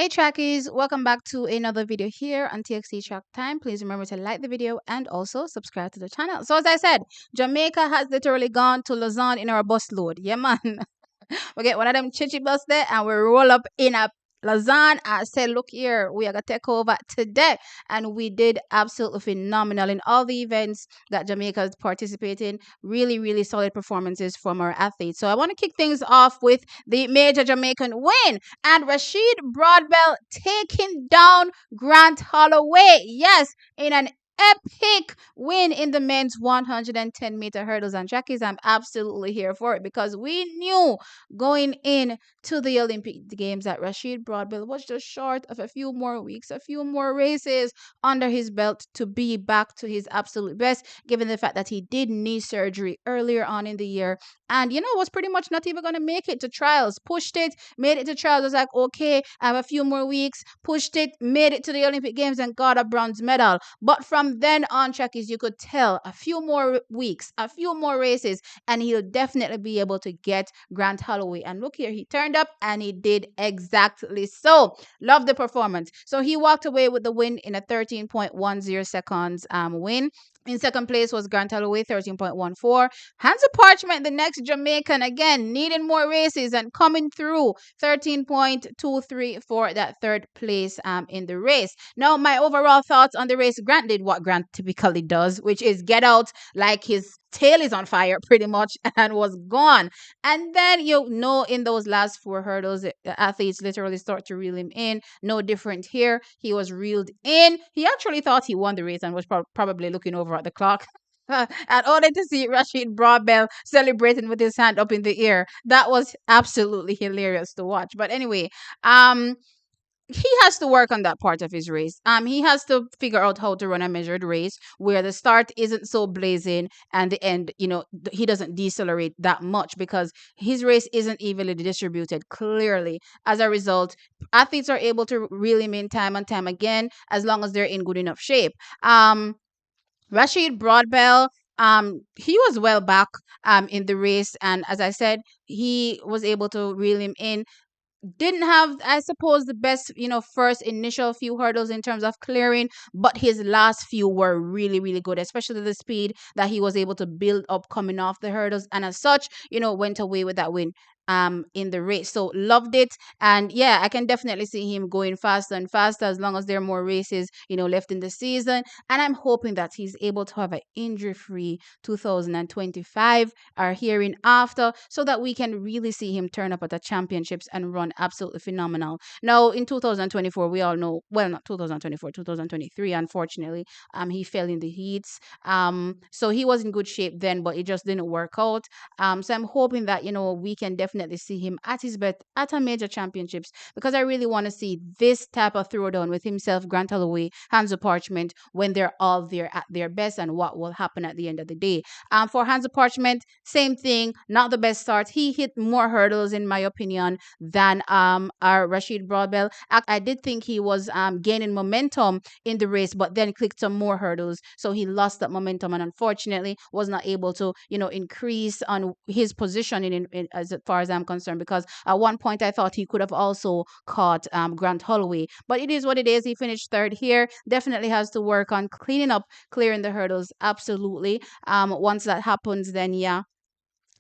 Hey trackies, welcome back to another video here on TXT Track Time. Please remember to like the video and also subscribe to the channel. So as I said, Jamaica has literally gone to Lausanne in our bus load. Yeah man. We get one of them chichi bus there and we roll up in a Lausanne and say, look here, we are going to take over today. And we did absolutely phenomenal in all the events that Jamaica is participating. Really, really solid performances from our athletes. So I want to kick things off with the major Jamaican win and Rasheed Broadbell taking down Grant Holloway. Yes, in an epic win in the men's 110-meter hurdles and trackies. I'm absolutely here for it because we knew going in to the Olympic Games that Rasheed Broadbell was just short of a few more weeks, a few more races under his belt to be back to his absolute best, given the fact that he did knee surgery earlier on in the year and, was pretty much not even going to make it to trials. Pushed it, made it to trials. I was like, okay, I have a few more weeks. Pushed it, made it to the Olympic Games and got a bronze medal. But from then on, trackies, you could tell a few more weeks, a few more races, and he'll definitely be able to get Grant Holloway. And look here, he turned up and he did exactly so. Love the performance. So he walked away with the win in a 13.10 seconds win. In second place was Grant Holloway, 13.14. Hansle Parchment, the next Jamaican, again, needing more races and coming through, 13.23 for that third place in the race. Now, my overall thoughts on the race, Grant did what Grant typically does, which is get out like his tail is on fire pretty much and was gone. And then, in those last four hurdles, the athletes literally start to reel him in. No different here. He was reeled in. He actually thought he won the race and was probably looking over at the clock. And only to see Rasheed Broadbell celebrating with his hand up in the air. That was absolutely hilarious to watch. But anyway, he has to work on that part of his race. He has to figure out how to run a measured race where the start isn't so blazing and the end, he doesn't decelerate that much because his race isn't evenly distributed clearly. As a result, athletes are able to reel him in time and time again as long as they're in good enough shape. Rasheed Broadbell, he was well back in the race, and as I said, he was able to reel him in. Didn't have, I suppose, the best, first initial few hurdles in terms of clearing, but his last few were really, really good, especially the speed that he was able to build up coming off the hurdles, and as such, went away with that win in the race. So loved it. And yeah, I can definitely see him going faster and faster as long as there are more races, left in the season. And I'm hoping that he's able to have an injury-free 2025 or herein after so that we can really see him turn up at the championships and run absolutely phenomenal. Now in 2024, we all know, well, not 2024, 2023, unfortunately, he fell in the heats. So he was in good shape then, but it just didn't work out. So I'm hoping that, we can definitely see him at his best at a major championships because I really want to see this type of throwdown with himself, Grant Holloway, Hansle Parchment when they're all there at their best and what will happen at the end of the day. For Hansle Parchment, same thing, not the best start. He hit more hurdles in my opinion than our Rasheed Broadbell. I did think he was gaining momentum in the race, but then clicked some more hurdles, so he lost that momentum and unfortunately was not able to increase on his positioning in as far as I'm concerned, because at one point I thought he could have also caught Grant Holloway, but it is what it is. He finished third here. Definitely has to work on cleaning up, clearing the hurdles. Absolutely. Once that happens, then yeah,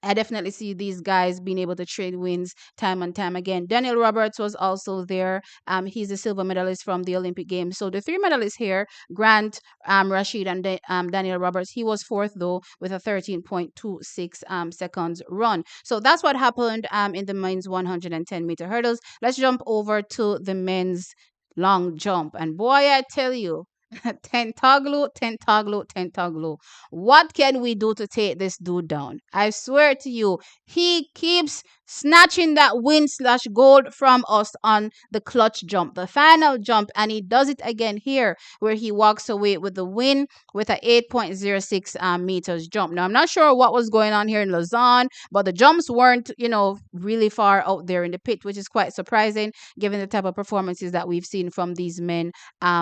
I definitely see these guys being able to trade wins time and time again. Daniel Roberts was also there. He's a silver medalist from the Olympic Games. So the three medalists here, Grant, Rasheed, and Daniel Roberts. He was fourth though with a 13.26 seconds run. So that's what happened in the men's 110-meter hurdles. Let's jump over to the men's long jump. And boy, I tell you, Tentaglu, Tentaglu, Tentaglu. What can we do to take this dude down? I swear to you, he keeps snatching that win/gold from us on the clutch jump, the final jump, and he does it again here, where he walks away with the win with a 8.06 meters jump. Now, I'm not sure what was going on here in Lausanne, but the jumps weren't, really far out there in the pit, which is quite surprising given the type of performances that we've seen from these men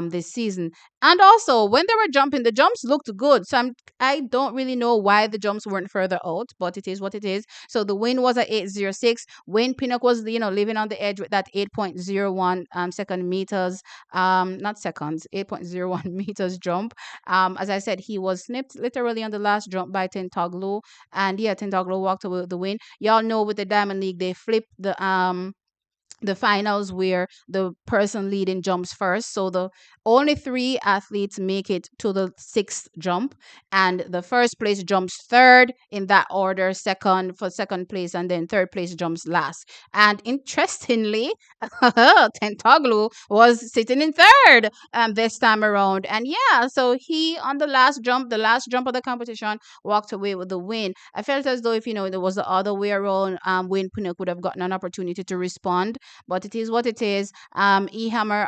this season. And also, when they were jumping, the jumps looked good. So I don't really know why the jumps weren't further out, but it is what it is. So the win was at 8.06. 6. Wayne Pinnock was, living on the edge with that 8.01 second meters, not seconds, 8.01 meters jump. As I said, he was snipped literally on the last jump by Tentoglu, and yeah, Tentoglu walked away with the win. Y'all know with the Diamond League, they flipped the finals where the person leading jumps first. So the only three athletes make it to the sixth jump, and the first place jumps third in that order, second for second place, and then third place jumps last. And interestingly, Tentoglu was sitting in third this time around. And yeah, so he on the last jump of the competition, walked away with the win. I felt as though if there was the other way around, Wayne Pinnock would have gotten an opportunity to respond, but it is what it is. Simon Ehammer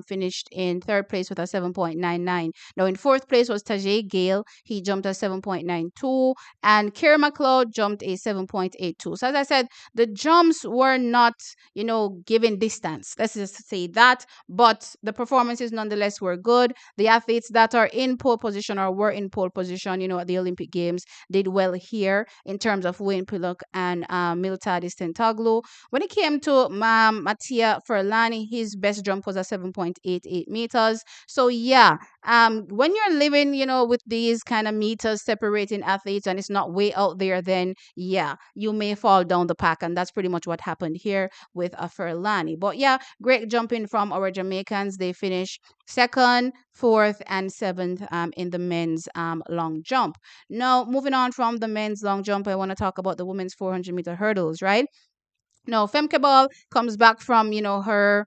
finished in third place with a 7.99. Now in fourth place was Tajay Gale. He jumped a 7.92, and Kira McLeod jumped a 7.82. So as I said, the jumps were not, given distance. Let's just say that, but the performances nonetheless were good. The athletes that are in pole position or were in pole position, at the Olympic Games did well here in terms of Wayne Pinnock and Miltadis Tentoglu. When it came to Mattia Furlani, his best jump was a 7.88 meters. So yeah, when you're living, with these kind of meters separating athletes and it's not way out there, then yeah, you may fall down the pack, and that's pretty much what happened here with a Furlani. But yeah, great jumping from our Jamaicans. They finished second, fourth, and seventh in the men's long jump. Now, moving on from the men's long jump, I want to talk about the women's 400-meter hurdles, right? No, Femke Ball comes back from, her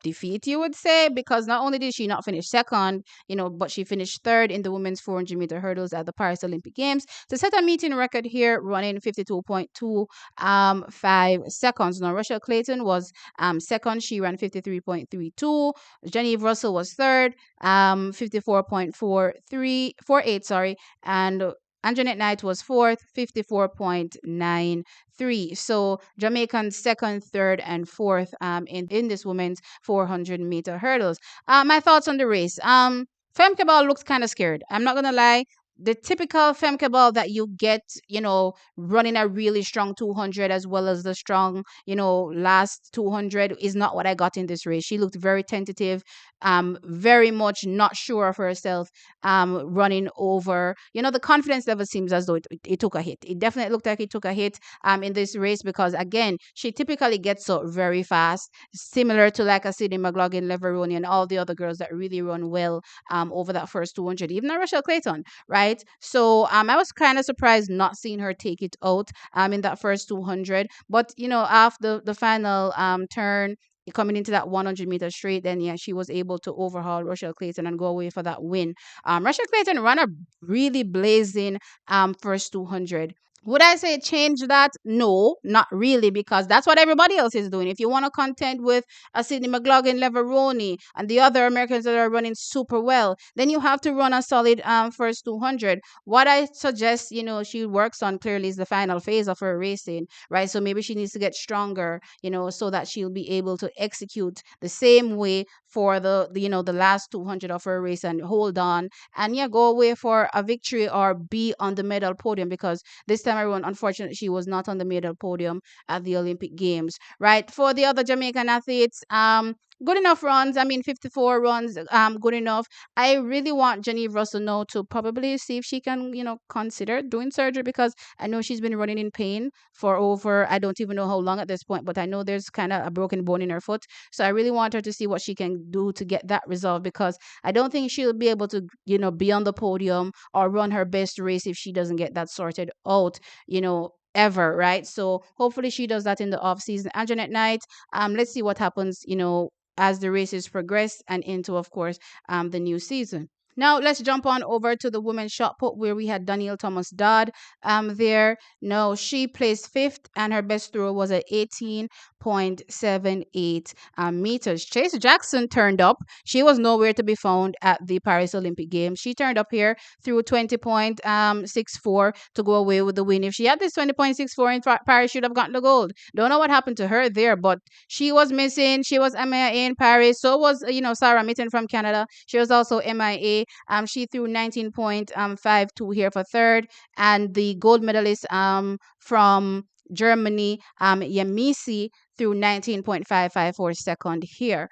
defeat, you would say, because not only did she not finish second, but she finished third in the women's 400-meter hurdles at the Paris Olympic Games to set a meeting record here, running 52.25 seconds. Now, Rushell Clayton was second. She ran 53.32. Genevieve Russell was third, 54.48, sorry, and Anjanette Knight was fourth, 54.93. So Jamaican second, third, and fourth in this women's 400-meter hurdles. My thoughts on the race. Femke Ball looks kind of scared. I'm not gonna lie. The typical Femke Ball that you get, running a really strong 200 as well as the strong, last 200 is not what I got in this race. She looked very tentative, very much not sure of herself, running over. The confidence level seems as though it took a hit. It definitely looked like it took a hit in this race because, again, she typically gets up very fast, similar to like a Sydney McLaughlin, Leveroni, and all the other girls that really run well over that first 200, even a Rochelle Clayton, right? So I was kind of surprised not seeing her take it out in that first 200. But, after the final turn, coming into that 100-meter straight, then yeah, she was able to overhaul Rochelle Clayton and go away for that win. Rochelle Clayton ran a really blazing first 200. Would I say change that? No, not really, because that's what everybody else is doing. If you want to contend with a Sydney McLaughlin, Leveroni, and the other Americans that are running super well, then you have to run a solid first 200. What I suggest, she works on clearly is the final phase of her racing, right? So maybe she needs to get stronger, so that she'll be able to execute the same way for the last 200 of her race and hold on and yeah, go away for a victory or be on the medal podium, because this time around, unfortunately, she was not on the medal podium at the Olympic Games, right? For the other Jamaican athletes, good enough runs. I mean, 54 runs, good enough. I really want Genevieve Russell now to probably see if she can, consider doing surgery, because I know she's been running in pain for over, I don't even know how long at this point, but I know there's kind of a broken bone in her foot. So I really want her to see what she can do to get that resolved, because I don't think she'll be able to, be on the podium or run her best race if she doesn't get that sorted out, ever, right? So hopefully she does that in the off season. Anjanette Knight, let's see what happens, as the races progress and into, of course, the new season. Now let's jump on over to the women's shot put, where we had Danielle Thomas Dodd there. No, she placed fifth and her best throw was at 20.78 meters. Chase Jackson turned up. She was nowhere to be found at the Paris Olympic Games. She turned up here through 20.64 to go away with the win. If she had this 20.64 in Paris, she'd have gotten the gold. Don't know what happened to her there, but she was missing. She was MIA in Paris. So was, Sarah Mitten from Canada. She was also MIA. She threw 19.52 here for third. And the gold medalist from Germany, Yamisi, threw 19.55 for second here.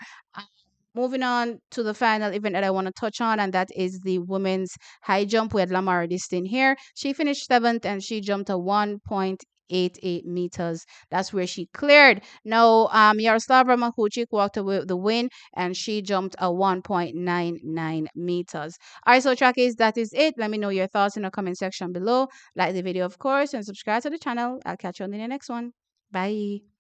Moving on to the final event that I want to touch on, and that is the women's high jump. We had Lamar Distin here. She finished seventh and she jumped a 1.88 meters. That's where she cleared. Now, Yaroslava Makuchik walked away with the win and she jumped a 1.99 meters. All right, so trackies, that is it. Let me know your thoughts in the comment section below. Like the video, of course, and subscribe to the channel. I'll catch you on the next one. Bye.